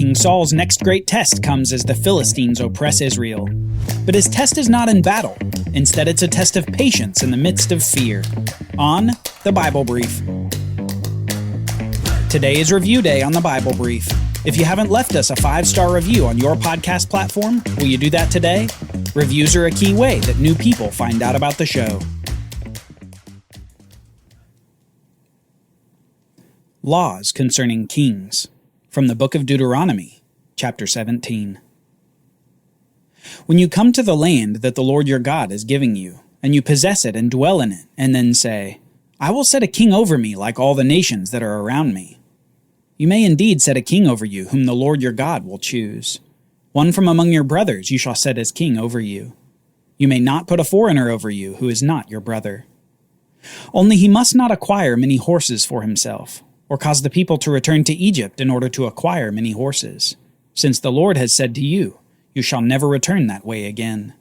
King Saul's next great test comes as the Philistines oppress Israel. But his test is not in battle. Instead, it's a test of patience in the midst of fear. On the Bible Brief. Today is review day on the Bible Brief. If you haven't left us a 5-star review on your podcast platform, will you do that today? Reviews are a key way that new people find out about the show. Laws concerning kings. From the book of Deuteronomy, chapter 17. When you come to the land that the Lord your God is giving you, and you possess it and dwell in it, and then say, I will set a king over me like all the nations that are around me. You may indeed set a king over you whom the Lord your God will choose. One from among your brothers you shall set as king over you. You may not put a foreigner over you who is not your brother. Only he must not acquire many horses for himself, or cause the people to return to Egypt in order to acquire many horses, since the Lord has said to you, you shall never return that way again.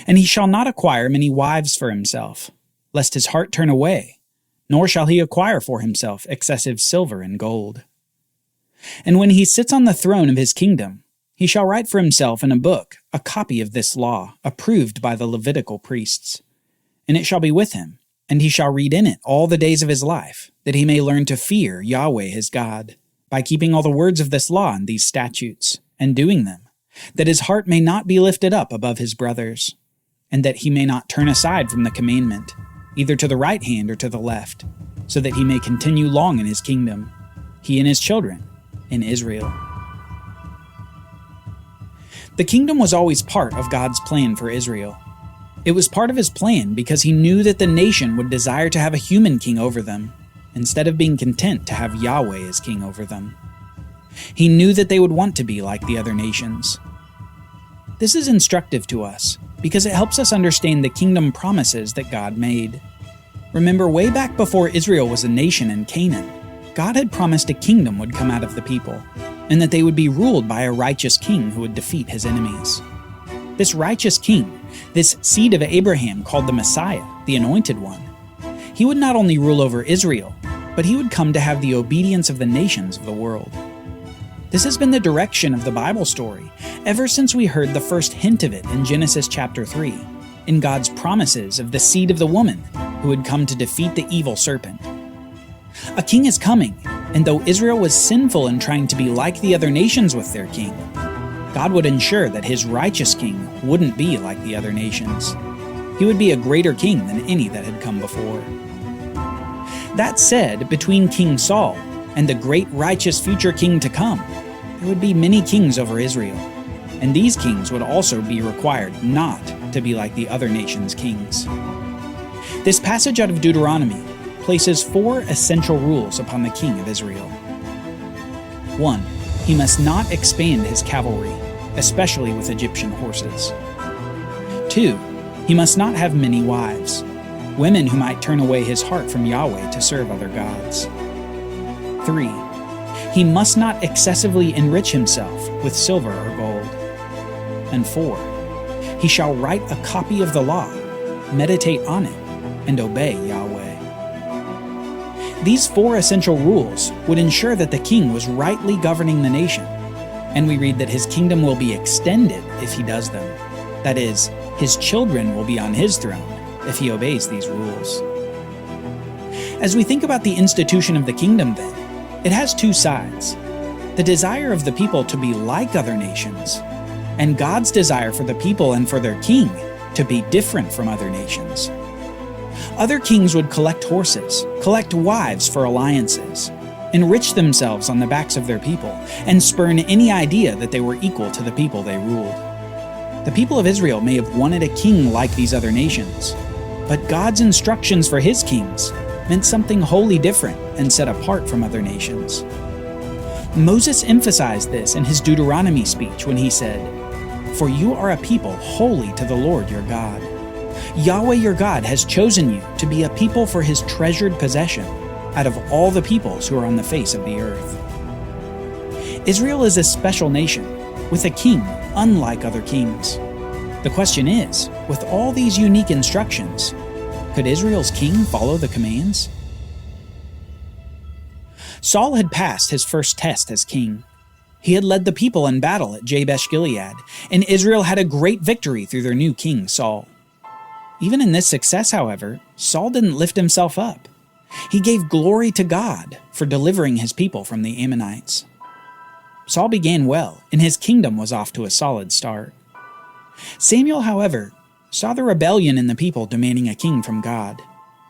And he shall not acquire many wives for himself, lest his heart turn away, nor shall he acquire for himself excessive silver and gold. And when he sits on the throne of his kingdom, he shall write for himself in a book a copy of this law, approved by the Levitical priests. And it shall be with him, and he shall read in it all the days of his life, that he may learn to fear Yahweh his God, by keeping all the words of this law and these statutes, and doing them, that his heart may not be lifted up above his brothers, and that he may not turn aside from the commandment, either to the right hand or to the left, so that he may continue long in his kingdom, he and his children, in Israel. The kingdom was always part of God's plan for Israel. It was part of his plan because he knew that the nation would desire to have a human king over them, instead of being content to have Yahweh as king over them. He knew that they would want to be like the other nations. This is instructive to us because it helps us understand the kingdom promises that God made. Remember, way back before Israel was a nation in Canaan, God had promised a kingdom would come out of the people, and that they would be ruled by a righteous king who would defeat his enemies. This righteous king, this seed of Abraham called the Messiah, the Anointed One, he would not only rule over Israel, but he would come to have the obedience of the nations of the world. This has been the direction of the Bible story ever since we heard the first hint of it in Genesis chapter 3, in God's promises of the seed of the woman who would come to defeat the evil serpent. A king is coming, and though Israel was sinful in trying to be like the other nations with their king, God would ensure that his righteous king wouldn't be like the other nations. He would be a greater king than any that had come before. That said, between King Saul and the great righteous future king to come, there would be many kings over Israel, and these kings would also be required not to be like the other nations' kings. This passage out of Deuteronomy places 4 essential rules upon the king of Israel. 1. He must not expand his cavalry, especially with Egyptian horses. 2. He must not have many wives, women who might turn away his heart from Yahweh to serve other gods. 3. He must not excessively enrich himself with silver or gold. And 4. He shall write a copy of the law, meditate on it, and obey Yahweh. These 4 essential rules would ensure that the king was rightly governing the nation, and we read that his kingdom will be extended if he does them. That is, his children will be on his throne if he obeys these rules. As we think about the institution of the kingdom then, it has 2 sides: the desire of the people to be like other nations, and God's desire for the people and for their king to be different from other nations. Other kings would collect horses, collect wives for alliances, enrich themselves on the backs of their people, and spurn any idea that they were equal to the people they ruled. The people of Israel may have wanted a king like these other nations, but God's instructions for his kings meant something wholly different and set apart from other nations. Moses emphasized this in his Deuteronomy speech when he said, "For you are a people holy to the Lord your God. Yahweh your God has chosen you to be a people for his treasured possession out of all the peoples who are on the face of the earth." Israel is a special nation, with a king unlike other kings. The question is, with all these unique instructions, could Israel's king follow the commands? Saul had passed his first test as king. He had led the people in battle at Jabesh-Gilead, and Israel had a great victory through their new king, Saul. Even in this success, however, Saul didn't lift himself up. He gave glory to God for delivering his people from the Ammonites. Saul began well, and his kingdom was off to a solid start. Samuel, however, saw the rebellion in the people demanding a king from God,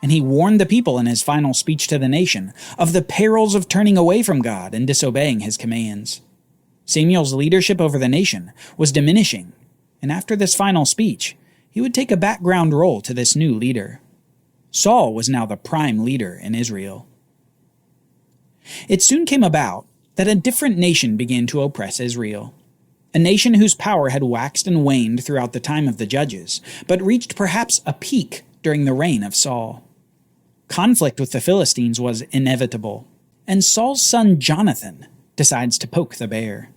and he warned the people in his final speech to the nation of the perils of turning away from God and disobeying his commands. Samuel's leadership over the nation was diminishing, and after this final speech, he would take a background role to this new leader. Saul was now the prime leader in Israel. It soon came about that a different nation began to oppress Israel, a nation whose power had waxed and waned throughout the time of the judges, but reached perhaps a peak during the reign of Saul. Conflict with the Philistines was inevitable, and Saul's son Jonathan decides to poke the bear.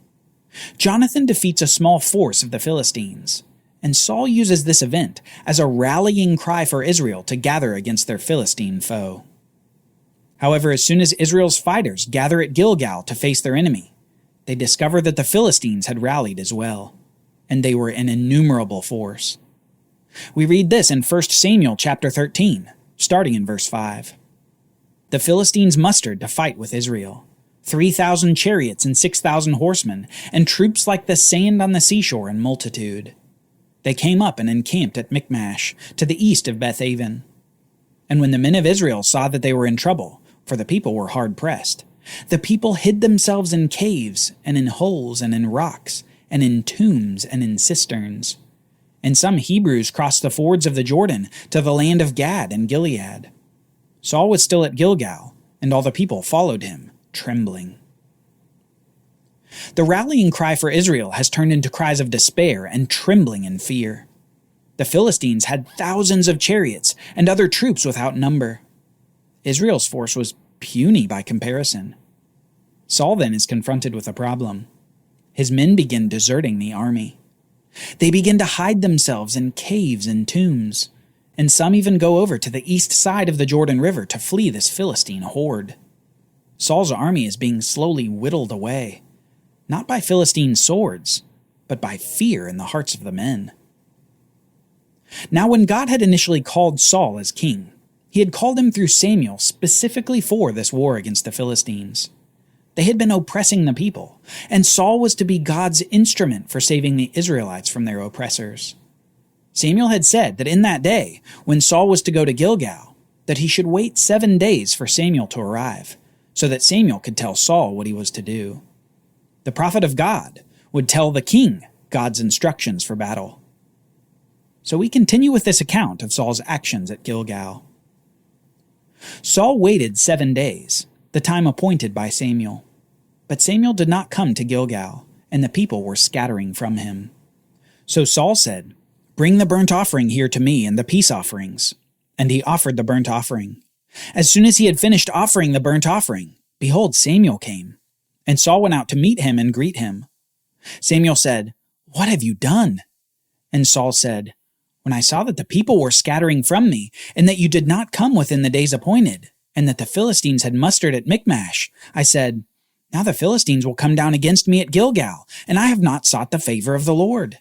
Jonathan defeats a small force of the Philistines, and Saul uses this event as a rallying cry for Israel to gather against their Philistine foe. However, as soon as Israel's fighters gather at Gilgal to face their enemy, they discover that the Philistines had rallied as well, and they were an innumerable force. We read this in 1 Samuel chapter 13, starting in verse 5. The Philistines mustered to fight with Israel, 3,000 chariots and 6,000 horsemen, and troops like the sand on the seashore in multitude. They came up and encamped at Michmash, to the east of Bethaven. And when the men of Israel saw that they were in trouble, for the people were hard pressed, the people hid themselves in caves, and in holes, and in rocks, and in tombs, and in cisterns. And some Hebrews crossed the fords of the Jordan to the land of Gad and Gilead. Saul was still at Gilgal, and all the people followed him, trembling. The rallying cry for Israel has turned into cries of despair and trembling in fear. The Philistines had thousands of chariots and other troops without number. Israel's force was puny by comparison. Saul then is confronted with a problem. His men begin deserting the army. They begin to hide themselves in caves and tombs, and some even go over to the east side of the Jordan River to flee this Philistine horde. Saul's army is being slowly whittled away, not by Philistine swords, but by fear in the hearts of the men. Now, when God had initially called Saul as king, he had called him through Samuel specifically for this war against the Philistines. They had been oppressing the people, and Saul was to be God's instrument for saving the Israelites from their oppressors. Samuel had said that in that day, when Saul was to go to Gilgal, that he should wait 7 days for Samuel to arrive, so that Samuel could tell Saul what he was to do. The prophet of God would tell the king God's instructions for battle. So we continue with this account of Saul's actions at Gilgal. Saul waited 7 days, the time appointed by Samuel. But Samuel did not come to Gilgal, and the people were scattering from him. So Saul said, "Bring the burnt offering here to me and the peace offerings." And he offered the burnt offering. As soon as he had finished offering the burnt offering, behold, Samuel came. And Saul went out to meet him and greet him. Samuel said, "What have you done?" And Saul said, "When I saw that the people were scattering from me, and that you did not come within the days appointed, and that the Philistines had mustered at Michmash, I said, now the Philistines will come down against me at Gilgal, and I have not sought the favor of the Lord.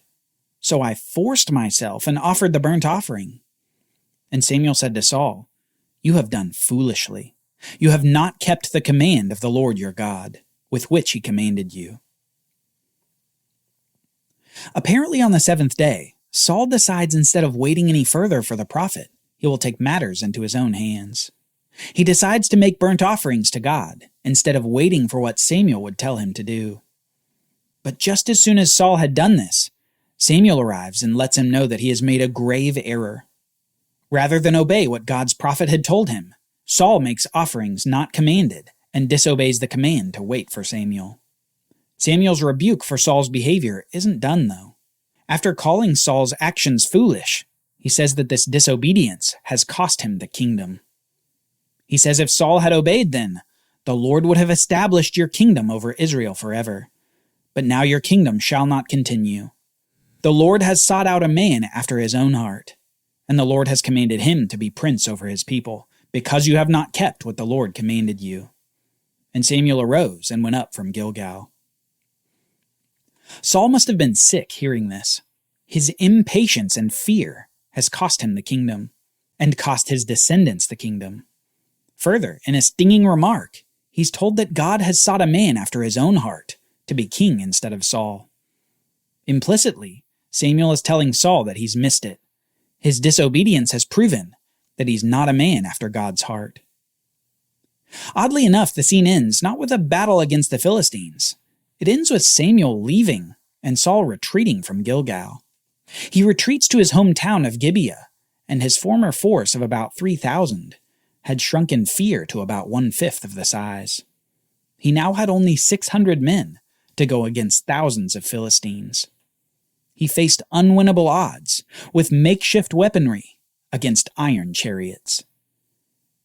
So I forced myself and offered the burnt offering." And Samuel said to Saul, "You have done foolishly. You have not kept the command of the Lord your God, with which he commanded you." Apparently on the 7th day, Saul decides instead of waiting any further for the prophet, he will take matters into his own hands. He decides to make burnt offerings to God, instead of waiting for what Samuel would tell him to do. But just as soon as Saul had done this, Samuel arrives and lets him know that he has made a grave error. Rather than obey what God's prophet had told him, Saul makes offerings not commanded and disobeys the command to wait for Samuel. Samuel's rebuke for Saul's behavior isn't done, though. After calling Saul's actions foolish, he says that this disobedience has cost him the kingdom. He says if Saul had obeyed then, the Lord would have established your kingdom over Israel forever. But now your kingdom shall not continue. The Lord has sought out a man after his own heart, and the Lord has commanded him to be prince over his people, because you have not kept what the Lord commanded you. And Samuel arose and went up from Gilgal. Saul must have been sick hearing this. His impatience and fear has cost him the kingdom, and cost his descendants the kingdom. Further, in a stinging remark, he's told that God has sought a man after his own heart to be king instead of Saul. Implicitly, Samuel is telling Saul that he's missed it. His disobedience has proven that he's not a man after God's heart. Oddly enough, the scene ends not with a battle against the Philistines. It ends with Samuel leaving and Saul retreating from Gilgal. He retreats to his hometown of Gibeah, and his former force of about 3,000 had shrunk in fear to about 1/5 of the size. He now had only 600 men to go against thousands of Philistines. He faced unwinnable odds with makeshift weaponry against iron chariots.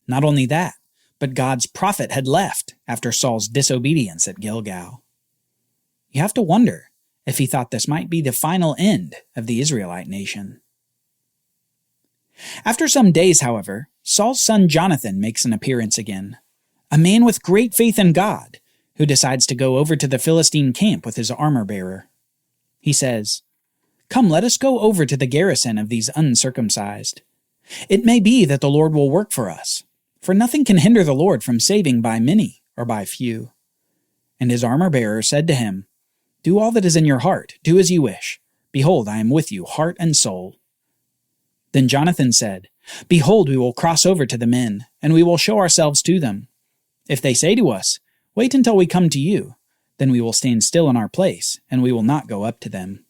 Not only that, but God's prophet had left after Saul's disobedience at Gilgal. You have to wonder if he thought this might be the final end of the Israelite nation. After some days, however, Saul's son Jonathan makes an appearance again, a man with great faith in God who decides to go over to the Philistine camp with his armor-bearer. He says, "Come, let us go over to the garrison of these uncircumcised. It may be that the Lord will work for us, for nothing can hinder the Lord from saving by many or by few." And his armor-bearer said to him, "Do all that is in your heart, do as you wish. Behold, I am with you, heart and soul." Then Jonathan said, "Behold, we will cross over to the men, and we will show ourselves to them. If they say to us, 'Wait until we come to you,' then we will stand still in our place, and we will not go up to them.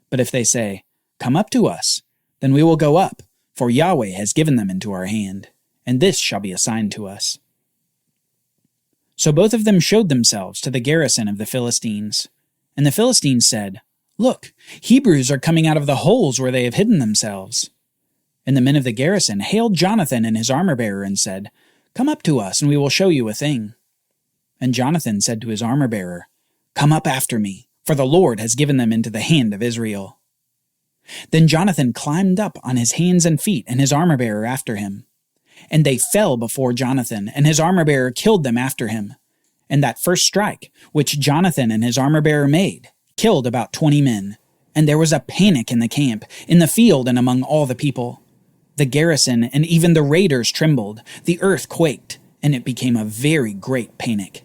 But if they say, 'Come up to us,' then we will go up, for Yahweh has given them into our hand, and this shall be a sign to us." So both of them showed themselves to the garrison of the Philistines. And the Philistines said, "Look, Hebrews are coming out of the holes where they have hidden themselves." And the men of the garrison hailed Jonathan and his armor-bearer and said, "Come up to us, and we will show you a thing." And Jonathan said to his armor-bearer, "Come up after me, for the Lord has given them into the hand of Israel." Then Jonathan climbed up on his hands and feet, and his armor-bearer after him. And they fell before Jonathan, and his armor-bearer killed them after him. And that first strike, which Jonathan and his armor-bearer made, killed about 20 men. And there was a panic in the camp, in the field, and among all the people. The garrison and even the raiders trembled, the earth quaked, and it became a very great panic.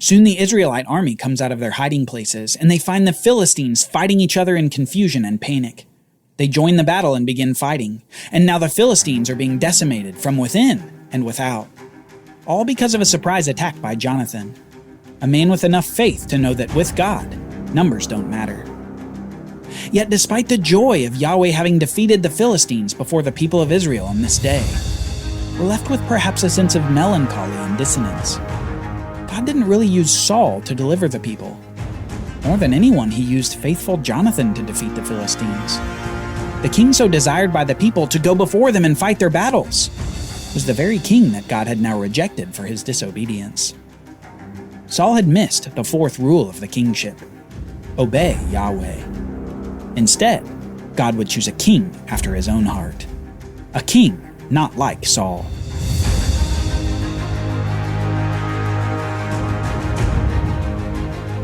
Soon the Israelite army comes out of their hiding places, and they find the Philistines fighting each other in confusion and panic. They join the battle and begin fighting, and now the Philistines are being decimated from within and without. All because of a surprise attack by Jonathan, a man with enough faith to know that with God, numbers don't matter. Yet despite the joy of Yahweh having defeated the Philistines before the people of Israel on this day, we're left with perhaps a sense of melancholy and dissonance. God didn't really use Saul to deliver the people. More than anyone, he used faithful Jonathan to defeat the Philistines. The king so desired by the people to go before them and fight their battles was the very king that God had now rejected for his disobedience. Saul had missed the fourth rule of the kingship: obey Yahweh. Instead, God would choose a king after his own heart. A king not like Saul.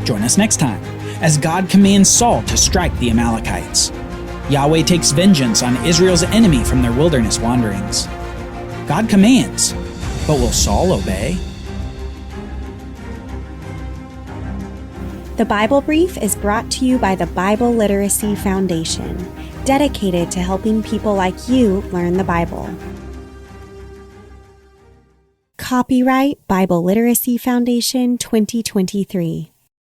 Join us next time as God commands Saul to strike the Amalekites. Yahweh takes vengeance on Israel's enemy from their wilderness wanderings. God commands, but will Saul obey? The Bible Brief is brought to you by the Bible Literacy Foundation, dedicated to helping people like you learn the Bible. Copyright Bible Literacy Foundation 2023.